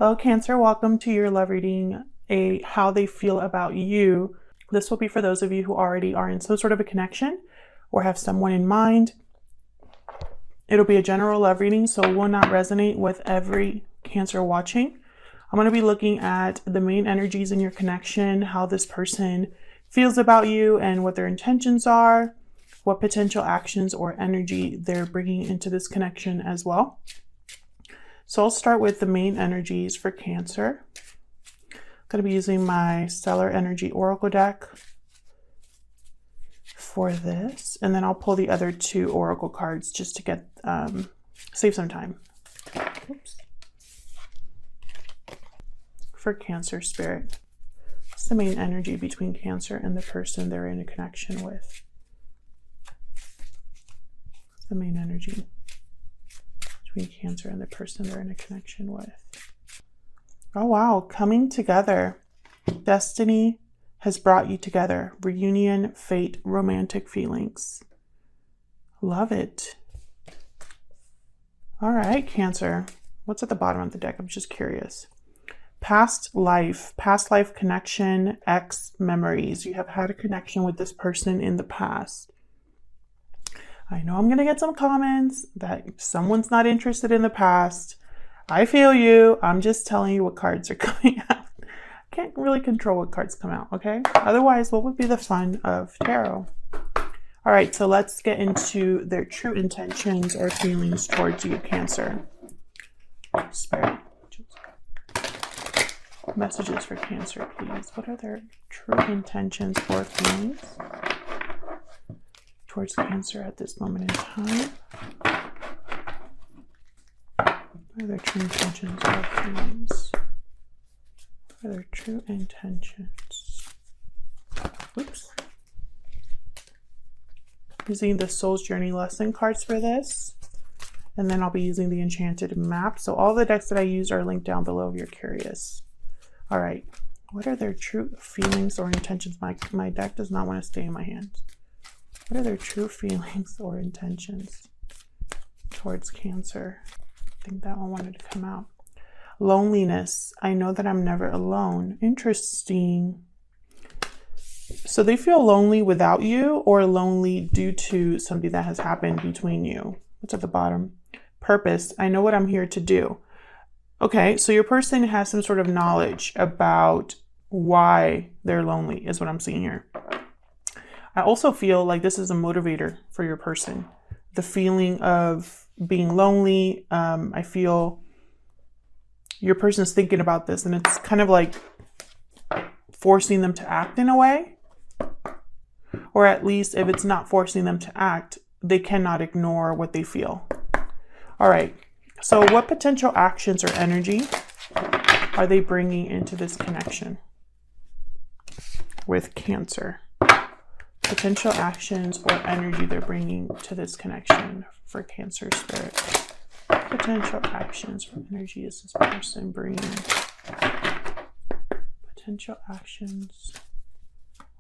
Hello Cancer, welcome to your love reading, how they feel about you. This will be for those of you who already are in some sort of a connection or have someone in mind. It'll be a general love reading, so it will not resonate with every Cancer watching. I'm going to be looking at the main energies in your connection, how this person feels about you and what their intentions are, what potential actions or energy they're bringing into this connection as well. So I'll start with the main energies for Cancer. I'm going to be using my Stellar Energy Oracle deck for this, and then I'll pull the other two Oracle cards just to get save some time. Oops. For Cancer Spirit, what's the main energy between Cancer and the person they're in a connection with? What's the main energy between Cancer and the person they're in a connection with? Oh wow, coming together. Destiny has brought you together. Reunion, fate, romantic feelings. Love it. All right, Cancer. What's at the bottom of the deck? I'm just curious. Past life connection, ex memories. You have had a connection with this person in the past. I know I'm going to get some comments that someone's not interested in the past. I feel you. I'm just telling you what cards are coming out. I can't really control what cards come out, okay? Otherwise, what would be the fun of tarot? All right, so let's get into their true intentions or feelings towards you, Cancer. Spirit. Messages for Cancer, please. What are their true intentions or feelings towards Cancer at this moment in time? What are their true intentions or feelings? What are their true intentions? Oops. Using the Soul's Journey lesson cards for this. And then I'll be using the Enchanted map. So all the decks that I use are linked down below if you're curious. All right. What are their true feelings or intentions? My deck does not want to stay in my hands. What are their true feelings or intentions towards Cancer? I think that one wanted to come out. Loneliness. I know that I'm never alone. Interesting. So they feel lonely without you or lonely due to something that has happened between you. What's at the bottom? Purpose. I know what I'm here to do. Okay, so your person has some sort of knowledge about why they're lonely is what I'm seeing here. I also feel like this is a motivator for your person. The feeling of being lonely, I feel your person's thinking about this and it's kind of like forcing them to act in a way. Or at least if it's not forcing them to act, they cannot ignore what they feel. All right. So what potential actions or energy are they bringing into this connection with Cancer? Potential actions or energy they're bringing to this connection for Cancer Spirit. Potential actions or energy is this person bringing? Potential actions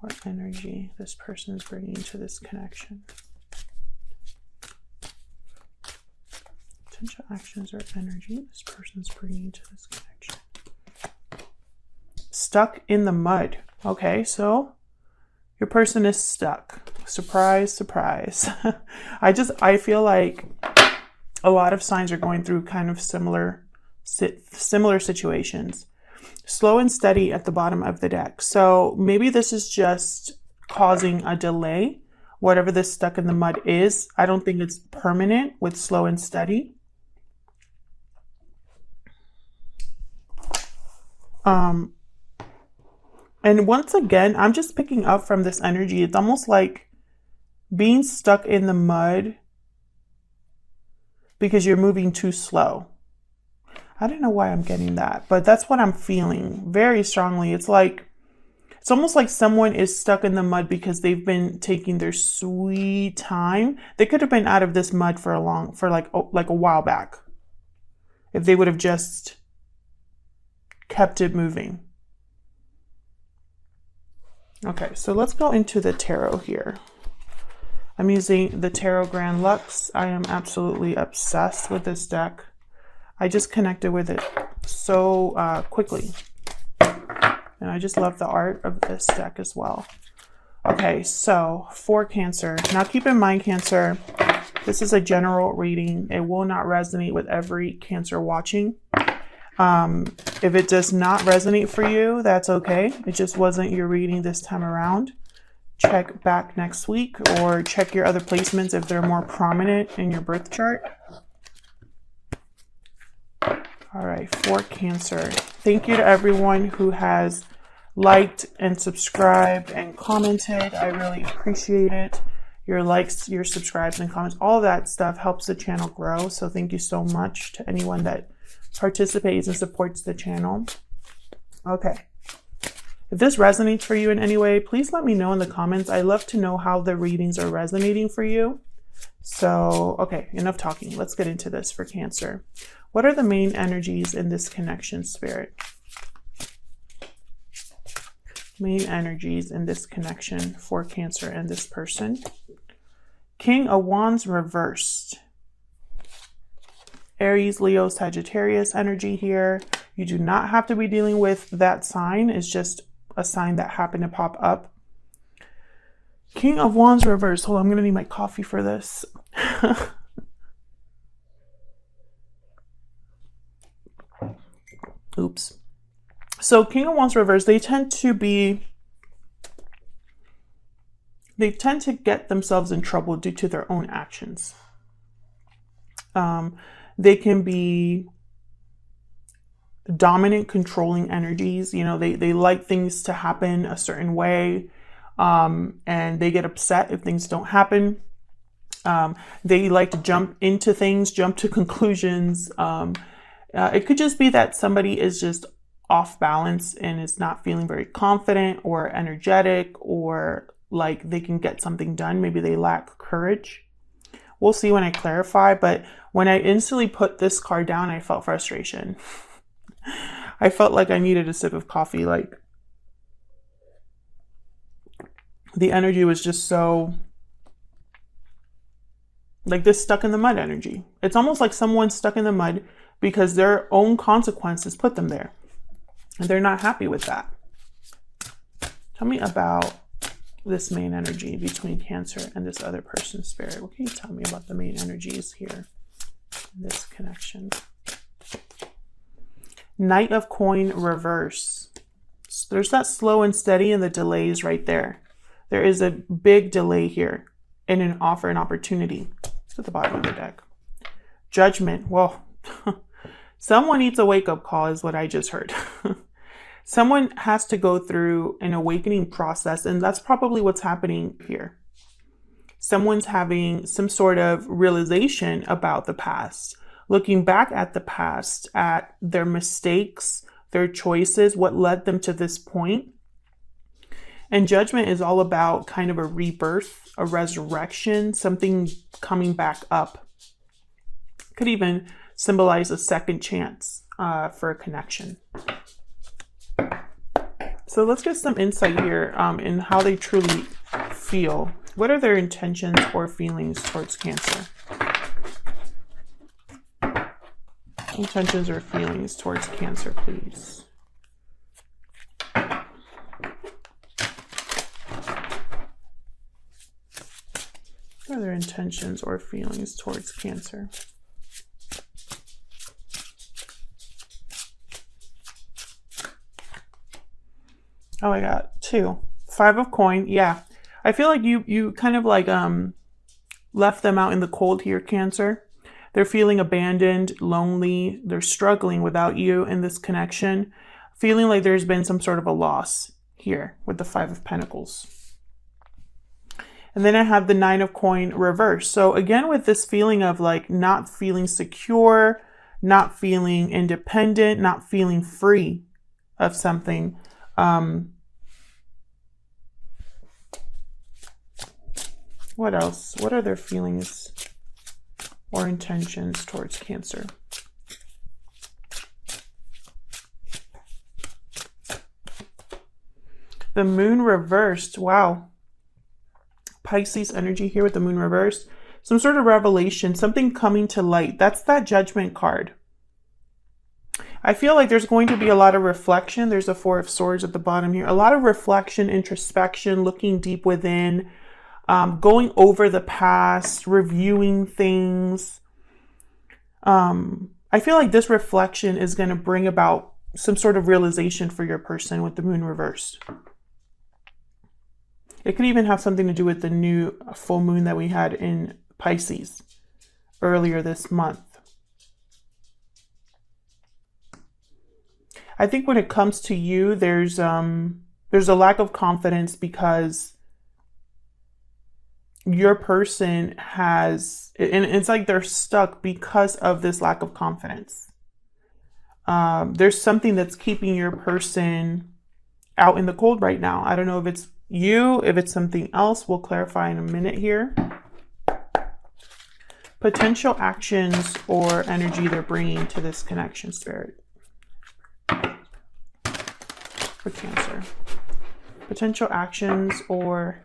or energy this person is bringing to this connection. Potential actions or energy this person's bringing to this connection. Stuck in the mud. Okay, so your person is stuck. Surprise, surprise. I feel like a lot of signs are going through kind of similar situations. Slow and steady at the bottom of the deck. So maybe this is just causing a delay. Whatever this stuck in the mud is, I don't think it's permanent with slow and steady. And once again, I'm just picking up from this energy. It's almost like being stuck in the mud because you're moving too slow. I don't know why I'm getting that, but that's what I'm feeling very strongly. It's almost like someone is stuck in the mud because they've been taking their sweet time. They could have been out of this mud for like a while back if they would have just kept it moving. Okay, so let's go into the tarot here. I'm using the Tarot Grand Lux. I am absolutely obsessed with this deck. I just connected with it so quickly. And I just love the art of this deck as well. Okay, so for Cancer. Now keep in mind, Cancer, this is a general reading. It will not resonate with every Cancer watching. If it does not resonate for you, that's okay. It just wasn't your reading this time around. Check back next week or check your other placements if they're more prominent in your birth chart. All right, for Cancer. Thank you to everyone who has liked and subscribed and commented. I really appreciate it. Your likes, your subscribes and comments, all of that stuff helps the channel grow. So thank you so much to anyone that participates and supports the channel. Okay. If this resonates for you in any way, please let me know in the comments. I love to know how the readings are resonating for you. So, okay, enough talking. Let's get into this for Cancer. What are the main energies in this connection, Spirit? Main energies in this connection for Cancer and this person. King of Wands reversed. Aries, Leo, Sagittarius energy here. You do not have to be dealing with that sign. It's just a sign that happened to pop up. King of Wands reversed. Hold on, I'm going to need my coffee for this. Oops. So King of Wands reversed, they tend to get themselves in trouble due to their own actions. They can be dominant, controlling energies. You know, they like things to happen a certain way, and they get upset if things don't happen. They like to jump into things, jump to conclusions. It could just be that somebody is just off balance and is not feeling very confident or energetic, or like they can get something done. Maybe they lack courage. We'll see when I clarify, but when I instantly put this card down, I felt frustration. I felt like I needed a sip of coffee. Like the energy was just so, like this stuck in the mud energy. It's almost like someone's stuck in the mud because their own consequences put them there. And they're not happy with that. Tell me about this main energy between Cancer and this other person, Spirit. What can you tell me about the main energies here in this connection? Knight of Coin reverse. So there's that slow and steady and the delays right there. There is a big delay here in an offer and opportunity. It's at the bottom of the deck. Judgment. Well, someone needs a wake-up call is what I just heard. Someone has to go through an awakening process, and that's probably what's happening here. Someone's having some sort of realization about the past, looking back at the past, at their mistakes, their choices, what led them to this point. And Judgment is all about kind of a rebirth, a resurrection, something coming back up. Could even symbolize a second chance for a connection. So let's get some insight here in how they truly feel. What are their intentions or feelings towards Cancer? Intentions or feelings towards Cancer, please. What are their intentions or feelings towards Cancer? Oh, I got 2. 5 of Coin. Yeah. I feel like you kind of like left them out in the cold here, Cancer. They're feeling abandoned, lonely. They're struggling without you in this connection. Feeling like there's been some sort of a loss here with the 5 of Pentacles. And then I have the 9 of Coin reverse. So again, with this feeling of like not feeling secure, not feeling independent, not feeling free of something. What else? What are their feelings or intentions towards Cancer? The Moon reversed. Wow. Pisces energy here with the Moon reversed. Some sort of revelation, something coming to light. That's that Judgment card. I feel like there's going to be a lot of reflection. There's a Four of Swords at the bottom here. A lot of reflection, introspection, looking deep within, going over the past, reviewing things. I feel like this reflection is going to bring about some sort of realization for your person with the moon reversed. It could even have something to do with the new full moon that we had in Pisces earlier this month. I think when it comes to you, there's a lack of confidence because your person has, and it's like they're stuck because of this lack of confidence. There's something that's keeping your person out in the cold right now. I don't know if it's you, if it's something else. We'll clarify in a minute here. Potential actions or energy they're bringing to this connection, Spirit. For Cancer. Potential actions or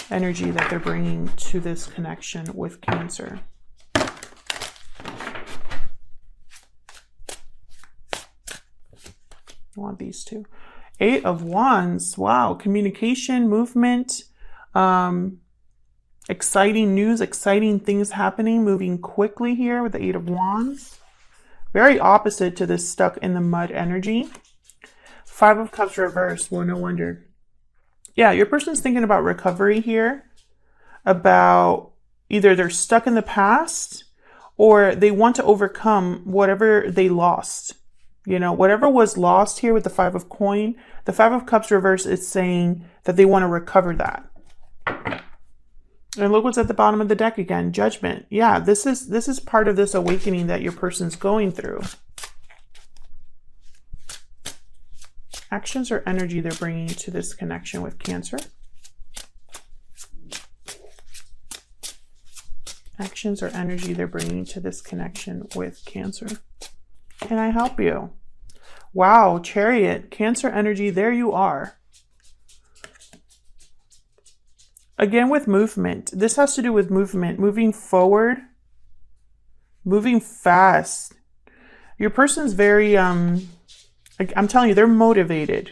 energy that they're bringing to this connection with Cancer. I want these two. Eight of Wands. Wow. Communication, movement, exciting news, exciting things happening, moving quickly here with the Eight of Wands. Very opposite to this stuck in the mud energy. Five of Cups reversed. Well, no wonder. Yeah, your person's thinking about recovery here. About either they're stuck in the past or they want to overcome whatever they lost. You know, whatever was lost here with the Five of Coin, the Five of Cups reverse is saying that they want to recover that. And look what's at the bottom of the deck again, Judgment. Yeah, this is part of this awakening that your person's going through. Actions or energy they're bringing to this connection with Cancer. Actions or energy they're bringing to this connection with Cancer. Can I help you? Wow, Chariot, Cancer energy, there you are. Again, with movement. This has to do with movement, moving forward, moving fast. Your person's very, I'm telling you, they're motivated.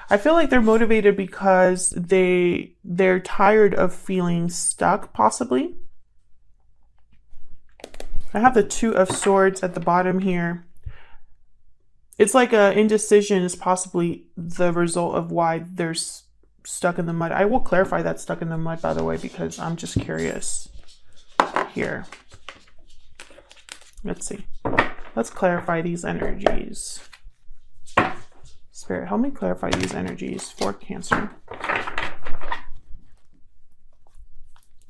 I feel like they're motivated because they're tired of feeling stuck, possibly. I have the Two of Swords at the bottom here. It's like a indecision is possibly the result of why they're stuck in the mud. I will clarify that stuck in the mud, by the way, because I'm just curious here. Let's see. Let's clarify these energies. Spirit, help me clarify these energies for Cancer.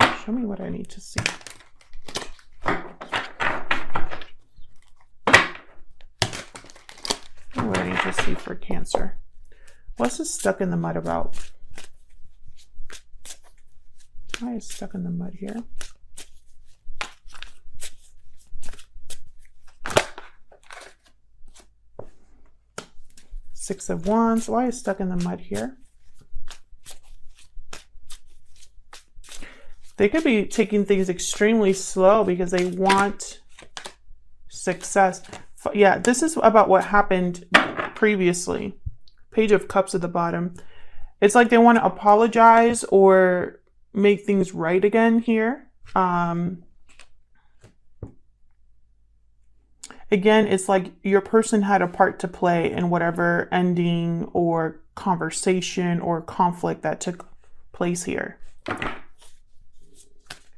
Show me what I need to see. Show me what I need to see for Cancer. What's this stuck in the mud about? Why is stuck in the mud here? Six of Wands. Why is stuck in the mud here? They could be taking things extremely slow because they want success. Yeah, this is about what happened previously. Page of Cups at the bottom. It's like they want to apologize or make things right again here. Again, it's like your person had a part to play in whatever ending or conversation or conflict that took place here. Can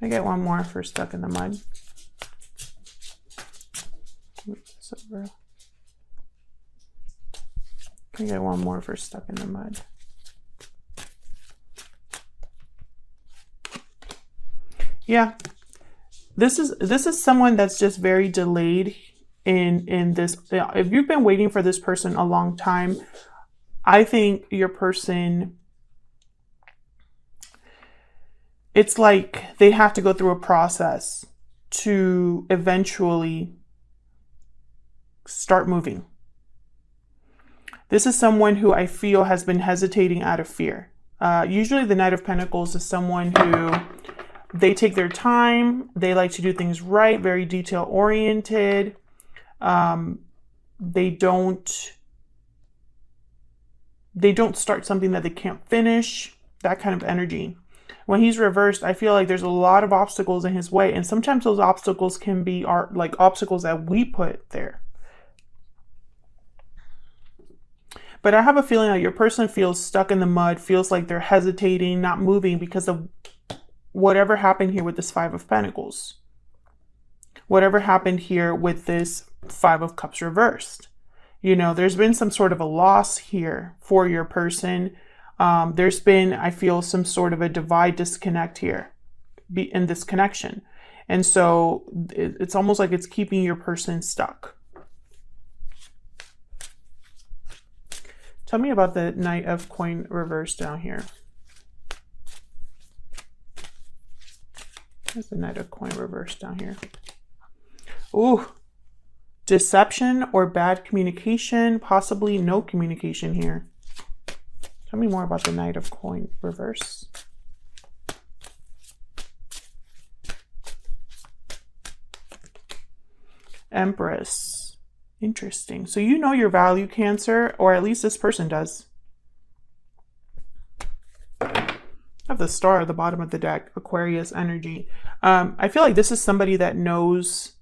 I get one more for stuck in the mud? Move this over. Can I get one more for stuck in the mud? Yeah. This is someone that's just very delayed in this. If you've been waiting for this person a long time, I think your person, it's like they have to go through a process to eventually start moving. This is someone who I feel has been hesitating out of fear. Usually the Knight of Pentacles is someone who they take their time. They like to do things right, very detail oriented. They don't start something that they can't finish, that kind of energy. When he's reversed, I feel like there's a lot of obstacles in his way. And sometimes those obstacles can be like obstacles that we put there. But I have a feeling that your person feels stuck in the mud, feels like they're hesitating, not moving because of whatever happened here with this Five of Pentacles. Whatever happened here with this Five of Cups reversed. You know, there's been some sort of a loss here for your person. There's been, I feel, some sort of a divide disconnect here in this connection. And so it's almost like it's keeping your person stuck. Tell me about the Knight of Coin reverse down here. There's the Knight of Coin reverse down here. Ooh, deception or bad communication, possibly no communication here. Tell me more about the Knight of Coin reverse. Empress. Interesting. So you know your value, Cancer, or at least this person does. I have the Star at the bottom of the deck, Aquarius energy. I feel like this is somebody that knows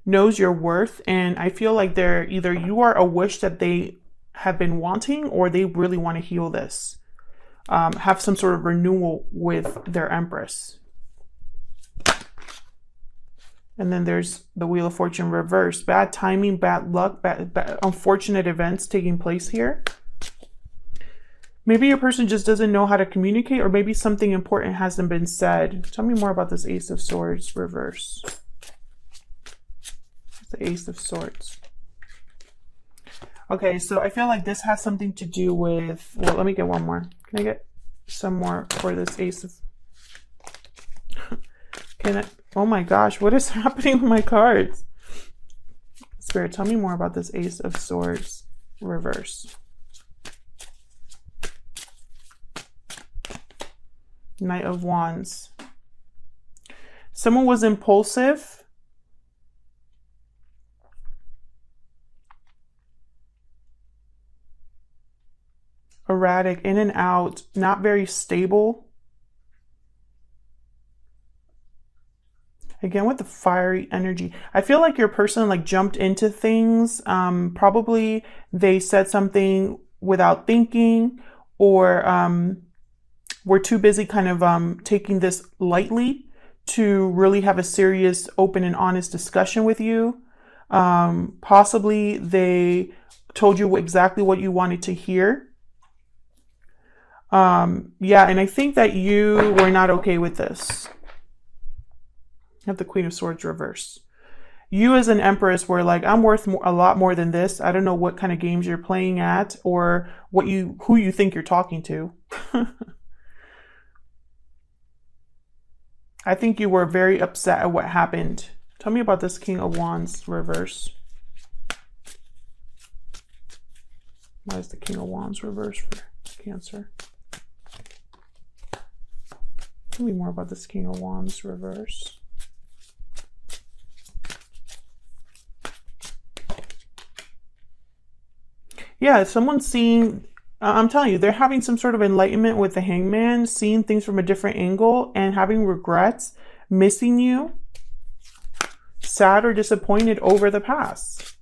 your worth, and I feel like they're either you are a wish that they have been wanting, or they really want to heal this, have some sort of renewal with their Empress. And then there's the Wheel of Fortune reversed. Bad timing, bad luck, bad unfortunate events taking place here. Maybe your person just doesn't know how to communicate, or maybe something important hasn't been said. Tell me more about this Ace of Swords reverse. The Ace of Swords. Okay, so I feel like this has something to do with, well, let me get one more. Can I get some more for this Ace of... Can I... Oh my gosh, what is happening with my cards? Spirit, tell me more about this Ace of Swords reverse. Knight of Wands. Someone was impulsive. Erratic, in and out, not very stable. Again, with the fiery energy, I feel like your person like jumped into things. Probably they said something without thinking, or were too busy kind of taking this lightly to really have a serious, open and honest discussion with you. Possibly they told you exactly what you wanted to hear. Yeah, and I think that you were not okay with this. You have the Queen of Swords reverse. You as an Empress were like, I'm worth a lot more than this. I don't know what kind of games you're playing at, or who you think you're talking to. I think you were very upset at what happened. Tell me about this King of Wands reverse. Why is the King of Wands reverse for Cancer? Tell me more about this King of Wands reverse. Yeah, someone's seeing, I'm telling you, they're having some sort of enlightenment with the Hangman, seeing things from a different angle and having regrets, missing you, sad or disappointed over the past.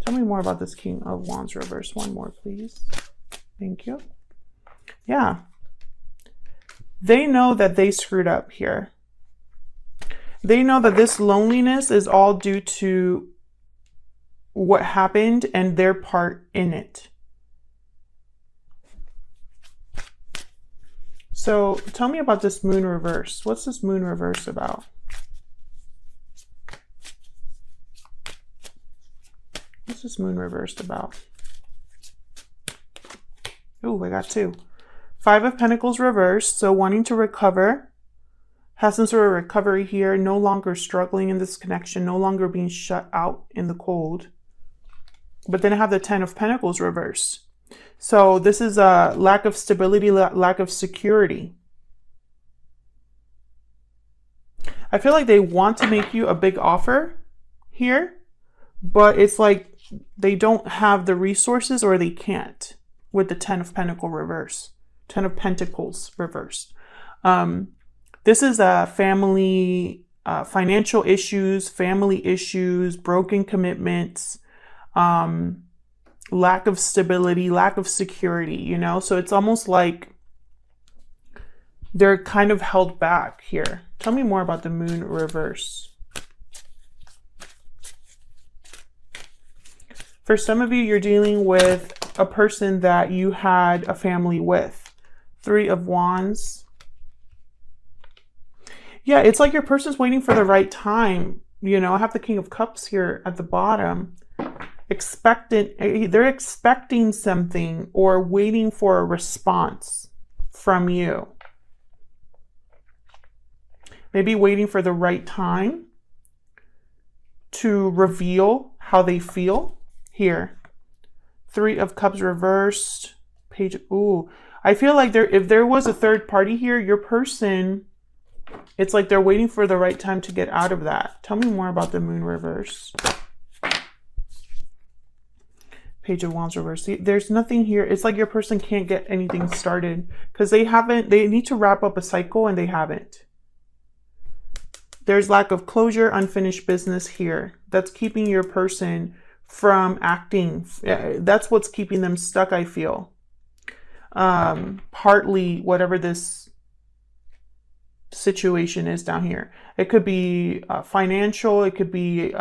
Tell me more about this King of Wands reverse. One more, please. Thank you. Yeah. They know that they screwed up here. They know that this loneliness is all due to what happened and their part in it. So tell me about this Moon reverse. What's this Moon reverse about? What's this Moon reversed about? Oh, I got two. Five of Pentacles reversed, so wanting to recover. Has some sort of recovery here, no longer struggling in this connection, no longer being shut out in the cold. But then I have the Ten of Pentacles reversed. So this is a lack of stability, lack of security. I feel like they want to make you a big offer. here, but it's like they don't have the resources or they can't with the 10 of Pentacles reverse. 10 of Pentacles reversed. This is a family, financial issues, family issues, broken commitments, lack of stability, lack of security, you know? So it's almost like they're kind of held back here. Tell me more about the moon reverse. For some of you, you're dealing with a person that you had a family with. 3 of Wands. Yeah, it's like your person's waiting for the right time. You know, I have the King of Cups here at the bottom. They're expecting something or waiting for a response from you. Maybe waiting for the right time to reveal how they feel. Here, 3 of Cups reversed, page. Ooh, I feel like if there was a third party here, your person, it's like they're waiting for the right time to get out of that. Tell me more about the moon reverse. Page of Wands reverse. See, there's nothing here. It's like your person can't get anything started because they need to wrap up a cycle and they haven't. There's lack of closure, unfinished business here. That's keeping your person from acting. That's what's keeping them stuck, I feel. Partly whatever this situation is down here. It could be financial, it could be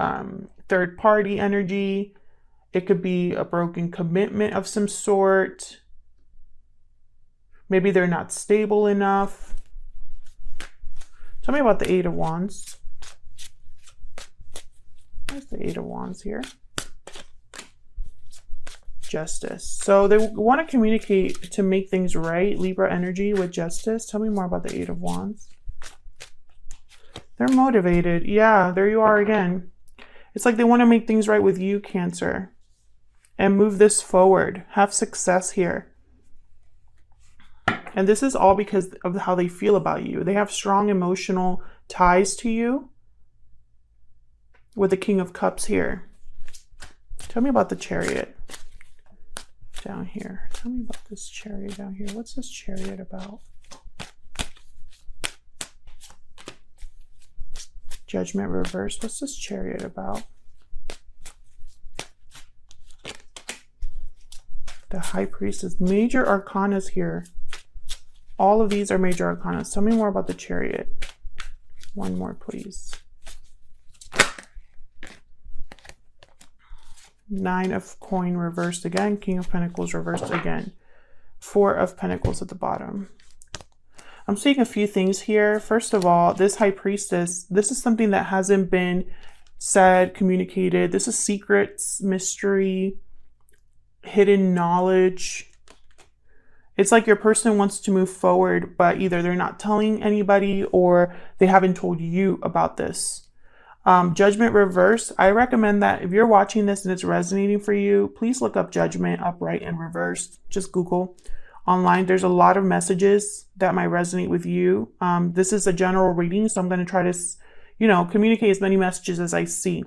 third party energy, it could be a broken commitment of some sort. Maybe they're not stable enough. Tell me about the 8 of Wands. There's the 8 of Wands here. Justice. So they want to communicate to make things right. Libra energy with justice. Tell me more about the 8 of Wands. They're motivated. Yeah, there you are again. It's like they want to make things right with you, Cancer, and move this forward. Have success here. And this is all because of how they feel about you. They have strong emotional ties to you with the King of Cups here. Tell me about the Chariot down here. Tell me about this Chariot down here. What's this Chariot about? Judgment reverse. What's this Chariot about? The High Priestess. Major arcanas here. All of these are major arcanas. Tell me more about the Chariot. One more, please. 9 of Coin reversed again. King of Pentacles reversed again. 4 of Pentacles at the bottom. I'm seeing a few things here. First of all, this High Priestess, this is something that hasn't been said, communicated. This is secrets, mystery, hidden knowledge. It's like your person wants to move forward, but either they're not telling anybody or they haven't told you about this. Judgment reverse. I recommend that if you're watching this and it's resonating for you, please look up Judgment upright and reversed. Just Google online. There's a lot of messages that might resonate with you. This is a general reading, so I'm going to try to, communicate as many messages as I see.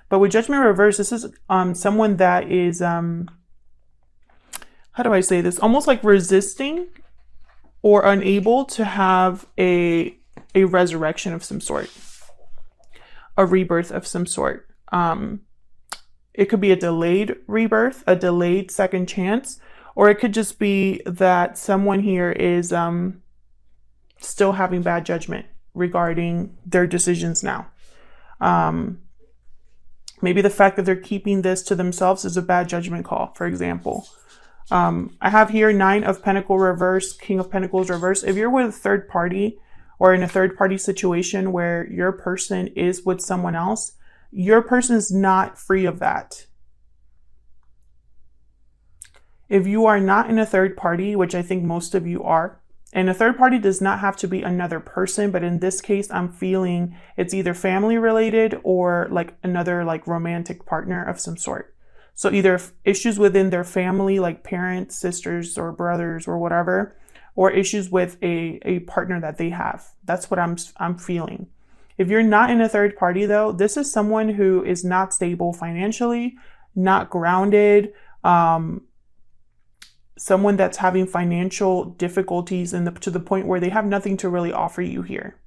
But with Judgment reverse, this is someone that is, how do I say this? Almost like resisting or unable to have a resurrection of some sort. A rebirth of some sort. It could be a delayed rebirth, a delayed second chance, or it could just be that someone here is still having bad judgment regarding their decisions now. Maybe the fact that they're keeping this to themselves is a bad judgment call, for example. I have here 9 of Pentacles reverse, King of Pentacles reverse. If you're with a third party or in a third party situation where your person is with someone else, your person is not free of that. If you are not in a third party, which I think most of you are, and a third party does not have to be another person, but in this case, I'm feeling it's either family related or like another like romantic partner of some sort. So either issues within their family, like parents, sisters, or brothers, or whatever, or issues with a partner that they have. That's what I'm feeling. If you're not in a third party though, this is someone who is not stable financially, not grounded, someone that's having financial difficulties to the point where they have nothing to really offer you here.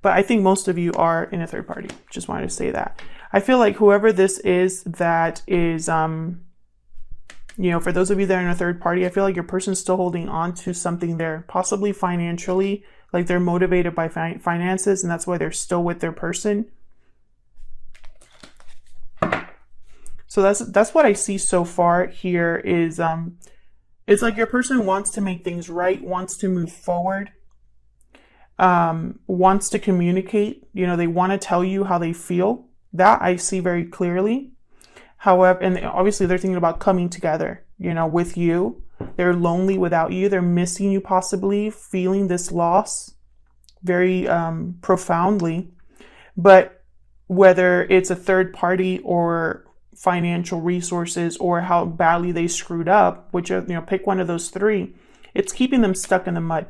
But I think most of you are in a third party. Just wanted to say that. I feel like whoever this is that is, you know, for those of you that are in a third party, I feel like your person's still holding on to something there, possibly financially, like they're motivated by finances and that's why they're still with their person. So that's what I see so far here is, it's like your person wants to make things right, wants to move forward, wants to communicate, you know, they want to tell you how they feel. That I see very clearly. However, and obviously they're thinking about coming together, you know, with you. They're lonely without you. They're missing you, possibly feeling this loss very profoundly. But whether it's a third party or financial resources or how badly they screwed up, which, you know, pick one of those three, it's keeping them stuck in the mud.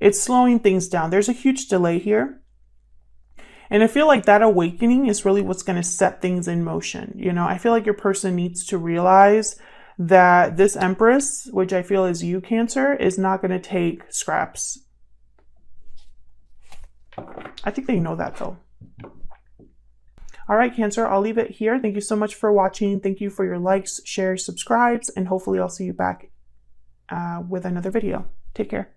It's slowing things down. There's a huge delay here. And I feel like that awakening is really what's going to set things in motion. You know, I feel like your person needs to realize that this Empress, which I feel is you, Cancer, is not going to take scraps. I think they know that though. All right, Cancer, I'll leave it here. Thank you so much for watching. Thank you for your likes, shares, subscribes, and hopefully I'll see you back with another video. Take care.